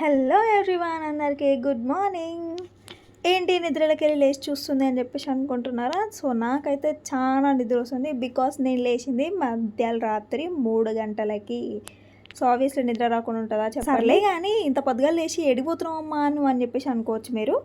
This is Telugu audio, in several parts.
హలో ఎవ్రీవన్, అందరికీ గుడ్ మార్నింగ్. ఏంటి నిద్రలకెళ్ళి లేచి చూస్తుంది అని చెప్పేసి అనుకుంటున్నారా? సో నాకైతే చాలా నిద్ర వస్తుంది. బికాస్ నేను లేచింది రాత్రి 3 గంటలకి. సో ఆబ్వియస్లీ నిద్ర రాకుండా ఉంటుందా చెప్పలే. కానీ ఇంత పొద్దుగా లేచి ఎడిపోతున్నావు అమ్మా నువ్వు అని చెప్పేసి అనుకోవచ్చు మీరు.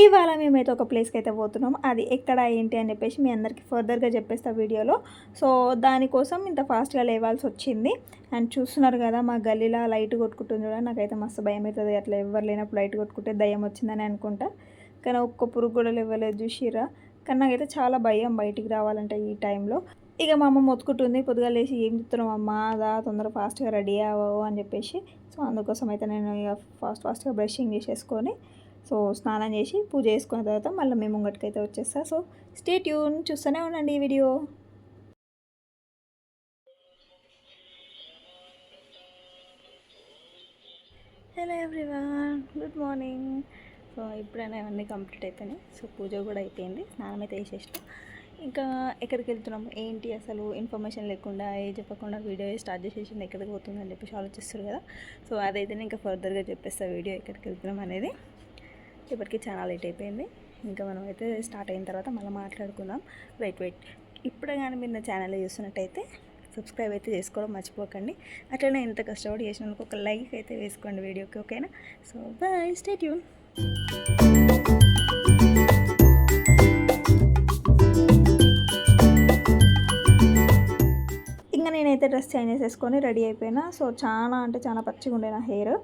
ఇవాళ మేమైతే ఒక ప్లేస్కి అయితే పోతున్నాం. అది ఎక్కడ ఏంటి అని చెప్పేసి మీ అందరికీ ఫర్దర్గా చెప్పేస్తా వీడియోలో. సో దానికోసం ఇంత ఫాస్ట్గా లేవాల్సి వచ్చింది. అండ్ చూస్తున్నారు కదా మా గల్లీలో లైట్ కొట్టుకుంటుంది చూడండి. నాకైతే మస్తు భయం అవుతుంది. అట్లా ఎవరు లేనప్పుడు లైట్ కొట్టుకుంటే దయ్యం వచ్చిందని అనుకుంటా. కానీ ఒక్క పురుగు కూడా లేవలేదు చూసిరా. కానీ నాకైతే చాలా భయం బయటికి రావాలంటే ఈ టైంలో. ఇక మా అమ్మ మొత్తుకుంటుంది, పొద్దుగా లేచి ఏం చెప్తున్నాం అమ్మ, అదా తొందరగా ఫాస్ట్గా రెడీ అవ్వవు అని చెప్పేసి. సో అందుకోసం అయితే నేను ఇక ఫాస్ట్గా బ్రషింగ్ చేసేసుకొని సో స్నానం చేసి పూజ చేసుకున్న తర్వాత మళ్ళీ మేము ముంగటికైతే వచ్చేస్తా. సో స్టే ట్యూన్, చూస్తూనే ఉండండి ఈ video. Hello everyone, good morning. So ఇప్పుడైనా ఇవన్నీ కంప్లీట్ అయిపోయినాయి. సో పూజ కూడా అయిపోయింది, స్నానం అయితే వేసేస్తాం. ఇంకా ఎక్కడికి వెళ్తున్నాము ఏంటి అసలు ఇన్ఫర్మేషన్ లేకుండా ఏ చెప్పకుండా వీడియో స్టార్ట్ చేసేసింది, ఎక్కడికి పోతుందని చెప్పేసి ఆలోచిస్తారు కదా. సో అదైతే ఇంకా ఫర్దర్గా చెప్పేస్తా వీడియో ఎక్కడికి వెళ్తున్నాం అనేది. ఇప్పటికీ చాలా లేట్ అయిపోయింది. ఇంకా మనం అయితే స్టార్ట్ అయిన తర్వాత మళ్ళీ మాట్లాడుకుందాం. వెయిట్ ఇప్పుడే కానీ మీరు నా ఛానల్ చూస్తున్నట్టయితే సబ్స్క్రైబ్ అయితే చేసుకోవడం మర్చిపోకండి. అట్లనే ఎంత కష్టపడి చేసినందుకు ఒక లైక్ అయితే వేసుకోండి వీడియోకి, ఓకేనా? So bye, stay tune. ఇంకా నేనైతే డ్రెస్ చేంజ్ చేసేసుకొని రెడీ అయిపోయినా. సో చాలా అంటే చాలా పచ్చిగా ఉండే నా హెయిర్,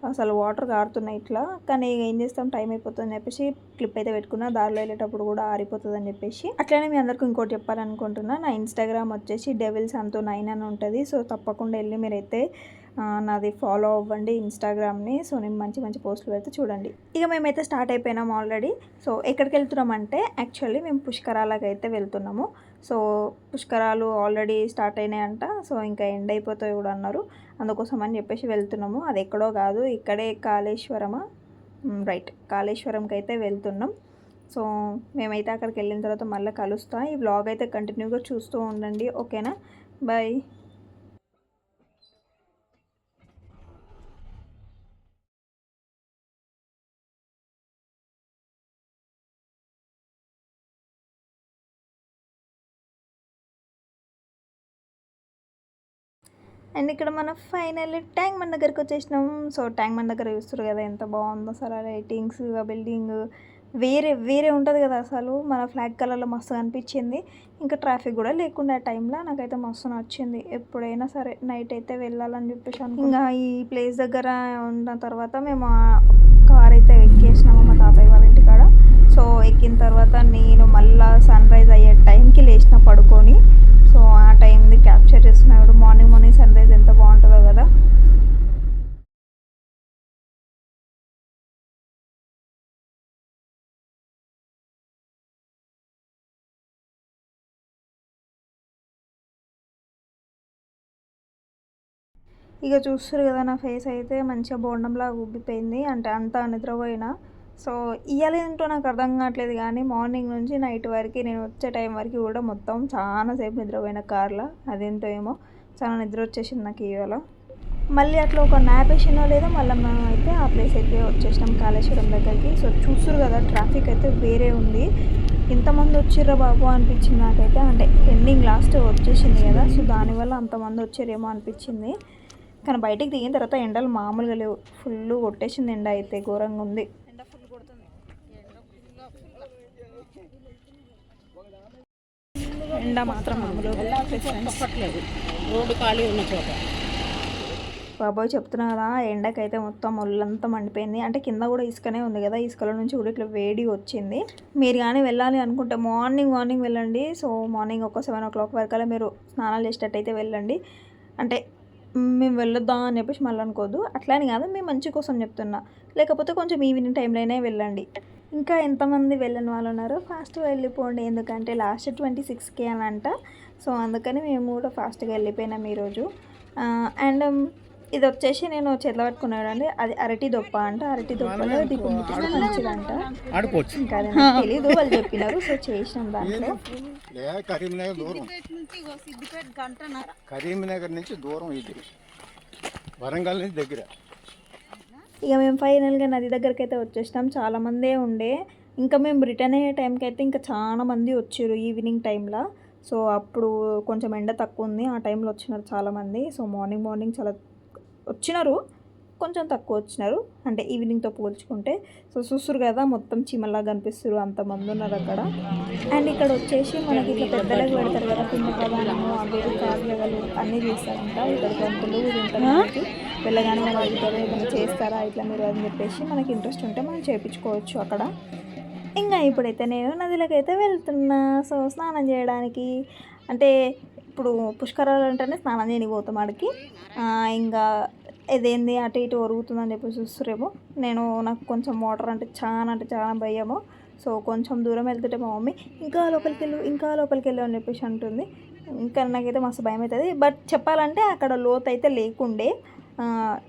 అసలు వాటర్ కారుతున్నాయి ఇట్లా. కానీ ఏం చేస్తాం, టైం అయిపోతుంది అని చెప్పేసి క్లిప్ అయితే పెట్టుకున్నా. దారిలో వెళ్ళేటప్పుడు కూడా ఆరిపోతుంది అని చెప్పేసి. అట్లనే మీ అందరికీ ఇంకోటి చెప్పాలనుకుంటున్నా. నా ఇన్స్టాగ్రామ్ వచ్చేసి devilsantu9 అని ఉంటుంది. సో తప్పకుండా వెళ్ళి మీరైతే నాది ఫాలో అవ్వండి ఇన్స్టాగ్రామ్ని. సో నేను మంచి మంచి పోస్టులు అయితే చూడండి. ఇక మేమైతే స్టార్ట్ అయిపోయినాము ఆల్రెడీ. సో ఎక్కడికి వెళ్తున్నామంటే యాక్చువల్లీ మేము పుష్కరాలకు అయితే వెళ్తున్నాము. సో పుష్కరాలు ఆల్రెడీ స్టార్ట్ అయినాయంట. సో ఇంకా ఎండ్ అయిపోతాయి కూడా అన్నారు. అందుకోసం అని చెప్పేసి వెళ్తున్నాము. అది ఎక్కడో కాదు, ఇక్కడే కాళేశ్వరమా, రైట్, కాళేశ్వరంకి అయితే వెళ్తున్నాం. సో మేమైతే అక్కడికి వెళ్ళిన తర్వాత మళ్ళీ కలుస్తాం. ఈ వ్లాగ్ అయితే కంటిన్యూగా చూస్తూ ఉండండి, ఓకేనా? బాయ్. అండ్ ఇక్కడ మన ఫైనల్ ట్యాంక్ బండ్ దగ్గరికి వచ్చేసినాం. సో ట్యాంక్ బండ్ దగ్గర చూస్తారు కదా ఎంత బాగుందో అసలు. ఆ లైటింగ్స్, ఆ బిల్డింగ్ వేరే ఉంటుంది కదా అసలు. మన ఫ్లాగ్ కలర్లో మస్తు అనిపించింది. ఇంకా ట్రాఫిక్ కూడా లేకుండా ఆ టైంలో నాకైతే మస్తు నచ్చింది. ఎప్పుడైనా సరే నైట్ అయితే వెళ్ళాలని చెప్పేసి ఇంకా ఈ ప్లేస్ దగ్గర ఉన్న తర్వాత మేము కార్ అయితే ఎక్కేసినాము మా తాతయ్య వాళ్ళ ఇంటికాడ. సో ఎక్కిన తర్వాత నేను మళ్ళీ సన్ రైజ్ అయ్యే టైంకి లేచిన పడుకొని. సో ఆ టైంది క్యాప్చర్ చేస్తున్నాడు. మార్నింగ్ సన్ రైజ్ ఎంత బాగుంటుందో కదా. ఇక చూస్తారు కదా నా ఫేస్ అయితే మంచిగా బోండంలా ఉబ్బిపోయింది. అంటే అంతా నిద్రపోయినా. సో ఇయ్యాలేంటో నాకు అర్థం కావట్లేదు. కానీ మార్నింగ్ నుంచి నైట్ వరకు నేను వచ్చే టైం వరకు కూడా మొత్తం చాలాసేపు నిద్రపోయిన కార్లో. అదేంటో ఏమో చాలా నిద్ర వచ్చేసింది నాకు ఇవాళ. మళ్ళీ అట్లా ఒక న్యాప్ వేసినో లేదో మళ్ళీ మనం అయితే ఆ ప్లేస్ అయితే వచ్చేసినాం కాళేశ్వరం దగ్గరికి. సో చూస్తారు కదా ట్రాఫిక్ అయితే వేరే ఉంది. ఇంతమంది వచ్చిర్రా బాబు అనిపించింది నాకైతే. అంటే ఎండింగ్ లాస్ట్ వచ్చేసింది కదా, సో దానివల్ల అంతమంది వచ్చారేమో అనిపించింది. కానీ బయటికి దిగిన తర్వాత ఎండలు మామూలుగా లేవు, ఫుల్ కొట్టేసింది ఎండ అయితే, ఘోరంగా ఉంది. ఎండ మాత్రం రోడ్డు ఖాళీ ఉన్న చోట బాబోయ్ చెప్తున్నా కదా, ఎండకైతే మొత్తం ఒళ్ళంతా మండిపోయింది. అంటే కింద కూడా ఇసుకనే ఉంది కదా, ఇసుకల నుంచి కూడా ఇట్లా వేడి వచ్చింది. మీరు కానీ వెళ్ళాలి అనుకుంటే మార్నింగ్ వెళ్ళండి. సో మార్నింగ్ ఒక 7 o'clock వరకల్లా మీరు స్నానాలు చేసేటట్టయితే వెళ్ళండి. అంటే మేము వెళ్ళొద్దాం అని చెప్పేసి మళ్ళీ అనుకోవద్దు, అట్లా అని కాదు, మేము మంచి కోసం చెప్తున్నా. లేకపోతే కొంచెం ఈవినింగ్ టైంలోనే వెళ్ళండి. ఇంకా ఎంతమంది వెళ్ళని వాళ్ళు ఉన్నారు, ఫాస్ట్గా వెళ్ళిపోండి. ఎందుకంటే లాస్ట్ 26K అని అంట. సో అందుకని మేము కూడా ఫాస్ట్గా వెళ్ళిపోయినాం ఈరోజు. అండ్ ఇది వచ్చేసి నేను చేతిలో పట్టుకున్నాడు అండి, అది అరటి దొప్ప అంట. అరటి దొప్పలో దీపం ముట్టించడం మంచిదంట. ఇంకా అది నాకు తెలీదు, వాళ్ళు చెప్పినారు. సో చేసినాం దాంట్లో. కరీంనగర్ నుంచి దూరం ఇది, వరంగల్ నుంచి దగ్గర. ఇక మేము ఫైనల్గా నది దగ్గరికి అయితే వచ్చేసినాం. చాలామందే ఉండే, ఇంకా మేము రిటర్న్ అయ్యే టైంకి అయితే ఇంకా చాలా మంది వచ్చారు ఈవినింగ్ టైంలో. సో అప్పుడు కొంచెం ఎండ తక్కువ ఉంది, ఆ టైంలో వచ్చినారు చాలామంది. సో మార్నింగ్ చాలా వచ్చినారు, కొంచెం తక్కువ వచ్చినారు అంటే ఈవినింగ్తో పోల్చుకుంటే. సో చూస్తురు కదా మొత్తం చీమల్లా కనిపిస్తారు, అంతమంది ఉన్నారు అక్కడ. అండ్ ఇక్కడ వచ్చేసి మనకి ఇట్లా పెద్దలకు పెడతారు కదా పిండ ప్రధానము, అవి కాగలగలు అన్నీ చేస్తారంట. ఇక్కడ గంతులు తింటారు, మనకి వెళ్ళగానే వాళ్ళు అడుగుతారు ఏమైనా చేస్తారా ఇట్లా మీరు అని చెప్పేసి. మనకి ఇంట్రెస్ట్ ఉంటే మనం చేయించుకోవచ్చు అక్కడ. ఇంకా ఇప్పుడైతే నేను నదిలోకి అయితే వెళ్తున్నా, సో స్నానం చేయడానికి. అంటే ఇప్పుడు పుష్కరాలు అంటేనే స్నానం చేయని పోతాం ఆడికి. ఇంకా ఇదేంది అటు ఇటు ఒరుగుతుందని చెప్పి చూస్తురేమో. నాకు కొంచెం వాటర్ అంటే చాలా భయము. సో కొంచెం దూరం వెళ్తుంటే మా మమ్మీ ఇంకా లోపలికి వెళ్ళు అని చెప్పేసి అంటుంది. ఇంకా నాకైతే మస్తు భయం అవుతుంది. బట్ చెప్పాలంటే అక్కడ లోతు అయితే లేకుండే,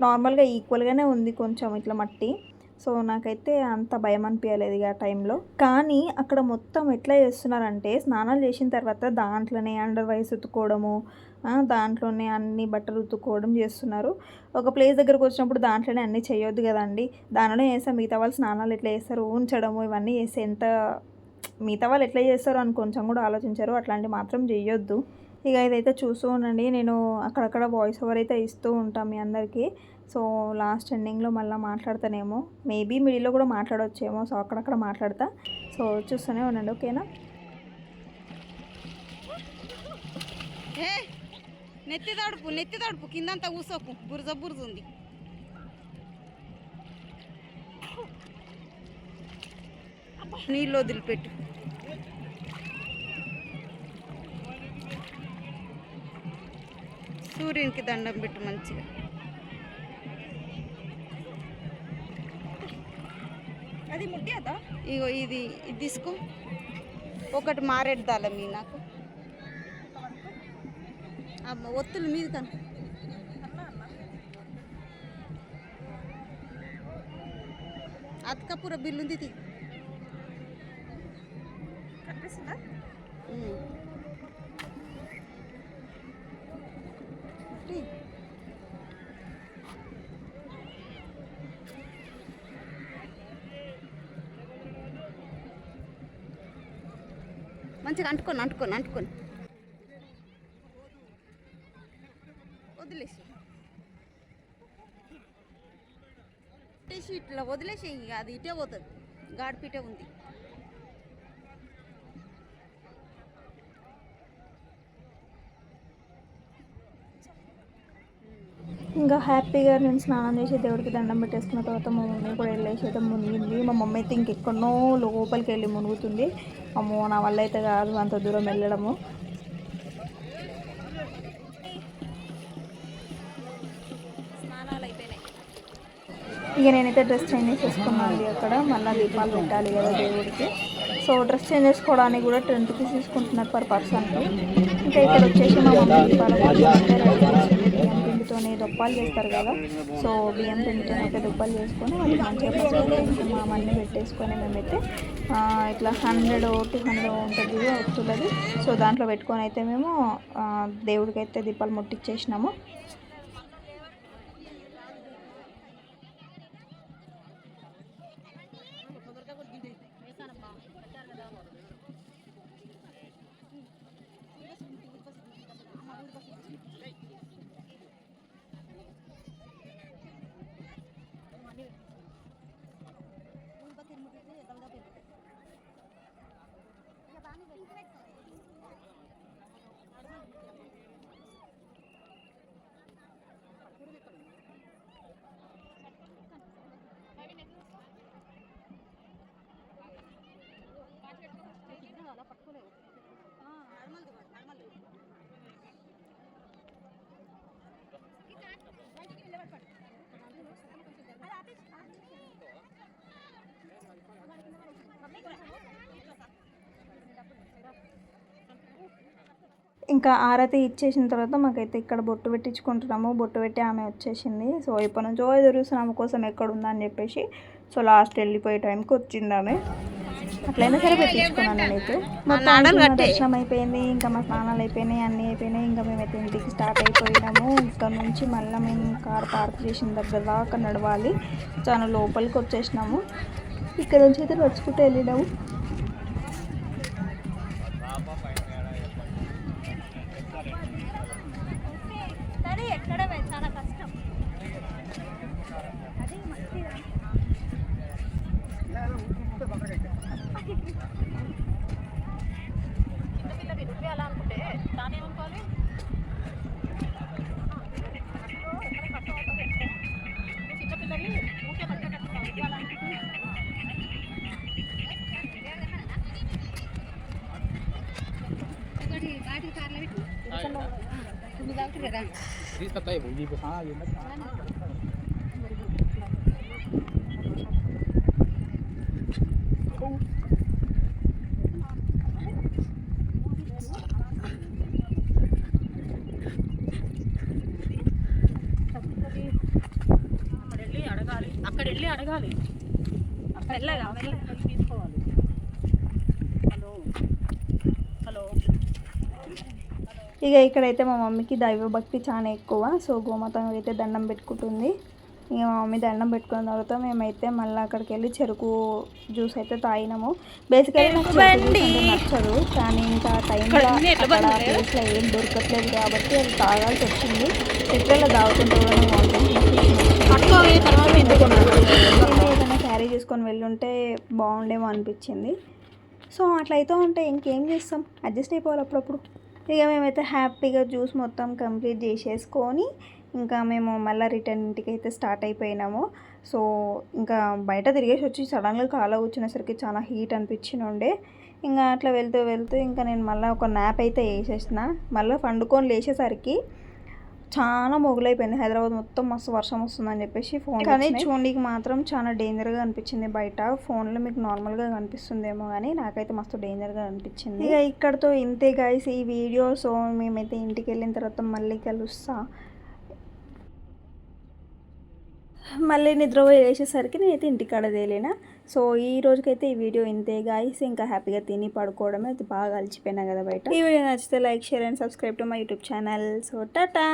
నార్మల్గా ఈక్వల్గానే ఉంది కొంచెం ఇట్లా మట్టి. సో నాకైతే అంత భయం అనిపించలేదు ఇక ఆ టైంలో. కానీ అక్కడ మొత్తం ఎట్లా చేస్తున్నారంటే స్నానాలు చేసిన తర్వాత దాంట్లోనే అండర్ వైస్ ఉతుక్కోవడము, దాంట్లోనే అన్ని బట్టలు ఉతుక్కోవడం చేస్తున్నారు. ఒక ప్లేస్ దగ్గరకు వచ్చినప్పుడు దాంట్లోనే అన్నీ చేయొద్దు కదండి. దానిలోనే చేస్తే మిగతా వాళ్ళు స్నానాలు ఎట్లా చేస్తారు, ఉంచడము ఇవన్నీ చేస్తే మిగతా వాళ్ళు ఎట్లా చేస్తారు అని కొంచెం కూడా ఆలోచించారు. అట్లాంటివి మాత్రం చేయొద్దు. ఇక ఇదైతే చూస్తూ ఉండండి, నేను అక్కడక్కడ వాయిస్ ఓవర్ అయితే ఇస్తూ ఉంటాను మీ అందరికీ. సో లాస్ట్ ఎండింగ్లో మళ్ళీ మాట్లాడతానేమో, మేబీ మిడిల్లో కూడా మాట్లాడవచ్చేమో. సో అక్కడక్కడ మాట్లాడతా, సో చూస్తూనే ఉండండి, ఓకేనా. నెత్తి తడుపు కిందంతా కూసోకు, బురజ ఉంది. నీళ్ళు వదిలిపెట్టు. సూర్యునికి దండం పెట్టు మంచిగా. అది ముట్టిదా? ఇగో ఇది తీసుకో, ఒకటి మారేద్దాల మీ నాకు ఒత్తులు మీద కను. అతకపుర బిల్లుంది కనిపిస్తుందా? మంచిగా అంటుకొని వదిలేసి ఇట్లా వదిలేసి, అది ఇటే పోతుంది, గాడిపిటే ఉంది. ఇంకా హ్యాపీగా నేను స్నానం చేసి దేవుడికి దండం పెట్టేసుకున్న తర్వాత మా మమ్మీ కూడా వెళ్ళేసి అయితే మునిగింది. మా మమ్మీ అయితే ఇంకెక్కడో లోపలికి వెళ్ళి మునుగుతుంది. అమ్మో నా వల్ల అయితే కాదు అంత దూరం వెళ్ళడము. ఇక నేనైతే డ్రెస్ చేంజ్ చేసేసుకున్నాను అక్కడ. మళ్ళీ దీపాలు పెట్టాలి కదా దేవుడికి. సో డ్రెస్ చేంజ్ చేసుకోవడానికి కూడా 10 రూపీస్ తీసుకుంటున్నారు పర్ పర్సన్కి. ఇంకా ఇక్కడ వచ్చేసి మా మమ్మీ దీపాల కోసం అయితే రెడీ చేస్తుంది. బియ్యం పిండితోనే దొప్పాలు చేస్తారు కదా, సో బియ్యం పిండితోనే అయితే దొప్పాలు చేసుకొని వాళ్ళకి మంచిగా పసుపు కుంకుమ అవన్నీ పెట్టేసుకొని మేమైతే ఇట్లా 100 200 ఉంటుంది వస్తువులది. సో దాంట్లో పెట్టుకొని అయితే మేము దేవుడికి అయితే దీపాలు ముట్టించేసినాము. ఇంకా ఆరతి ఇచ్చేసిన తర్వాత మాకైతే ఇక్కడ బొట్టు పెట్టించుకుంటున్నాము. బొట్టు పెట్టి ఆమె వచ్చేసింది. సో ఇప్పటి నుంచో ఎదురుస్తున్నాం ఆమె కోసం ఎక్కడ ఉందా అని చెప్పేసి. సో లాస్ట్ వెళ్ళిపోయే టైంకి వచ్చింది ఆమె. అట్లయినా సరే పెట్టించుకున్నాను నేనైతే. మొత్తం దర్శనం అయిపోయింది, ఇంకా మా స్నానాలు అయిపోయినాయి, అన్నీ అయిపోయినాయి. ఇంకా మేమైతే ఇంటికి స్టార్ట్ అయిపోయినాము. ఇక్కడ నుంచి మళ్ళీ మేము కార్ పార్క్ చేసిన దగ్గర దాకా నడవాలి. చాలా లోపలికి వచ్చేసినాము. ఇక్కడ నుంచి అయితే నడుచుకుంటూ వెళ్ళినాము. అక్కడ వెళ్ళి అడగాలి. అక్కడ వెళ్ళాలి తీసుకోవాలి. Hello hello. ఇక ఇక్కడైతే మా మమ్మీకి దైవభక్తి చాలా ఎక్కువ. సో గోమాతకు అయితే దండం పెట్టుకుంటుంది. ఇక మా మమ్మీ దండం పెట్టుకున్న తర్వాత మేమైతే మళ్ళీ అక్కడికి వెళ్ళి చెరుకు జ్యూస్ అయితే తాగినాము. బేసికలీ నాకు చెరుకు జ్యూస్ అంటే నచ్చదు, కానీ ఇంకా టైంలో అక్కడ ప్లేస్లో ఏం దొరకట్లేదు కాబట్టి అది తాగాల్సి వచ్చింది. ఎట్లా తాగుతుంటే కూడా ఏదైనా క్యారీ చేసుకొని వెళ్ళుంటే బాగుండేమో అనిపించింది. సో అట్లయితే ఉంటే ఇంకేం చేస్తాం, అడ్జస్ట్ అయిపోవాలి అప్పుడప్పుడు. ఇక మేమైతే హ్యాపీగా జ్యూస్ మొత్తం కంప్లీట్ చేసేసుకొని ఇంకా మేము మళ్ళీ రిటర్న్ ఇంటికి అయితే స్టార్ట్ అయిపోయినాము. సో ఇంకా బయట తిరిగేసి వచ్చి సడన్గా కాలో కూర్చునేసరికి చాలా హీట్ అనిపించిండే. ఇంకా అట్లా వెళ్తూ వెళ్తూ ఇంకా నేను మళ్ళీ ఒక న్యాప్ అయితే వేసేసిన. మళ్ళీ పండుకొని లేచేసరికి చాలా మొగులైపోయింది. హైదరాబాద్ మొత్తం మస్తు వర్షం వస్తుందని చెప్పేసి ఫోన్, కానీ చూడడానికి మాత్రం చాలా డేంజర్గా అనిపించింది. బయట ఫోన్లో మీకు నార్మల్గా కనిపిస్తుందేమో కానీ నాకైతే మస్తు డేంజర్గా అనిపించింది. ఇక ఇక్కడతో ఇంతే గైస్ ఈ వీడియో. సో మేమైతే ఇంటికి వెళ్ళిన తర్వాత మళ్ళీ కలుస్తా. మళ్ళీ నిద్ర వేసేసరికి నేనైతే ఇంటికాడ తేలేనా. సో ఈ రోజుకైతే ఈ వీడియో ఇంతే గాయస్. ఇంకా హ్యాపీగా తిని పడుకోవడమే. అది బాగా అలసిపోయినా కదా బయట. ఈ వీడియో నచ్చితే like, share and subscribe to my YouTube channel. So Tata.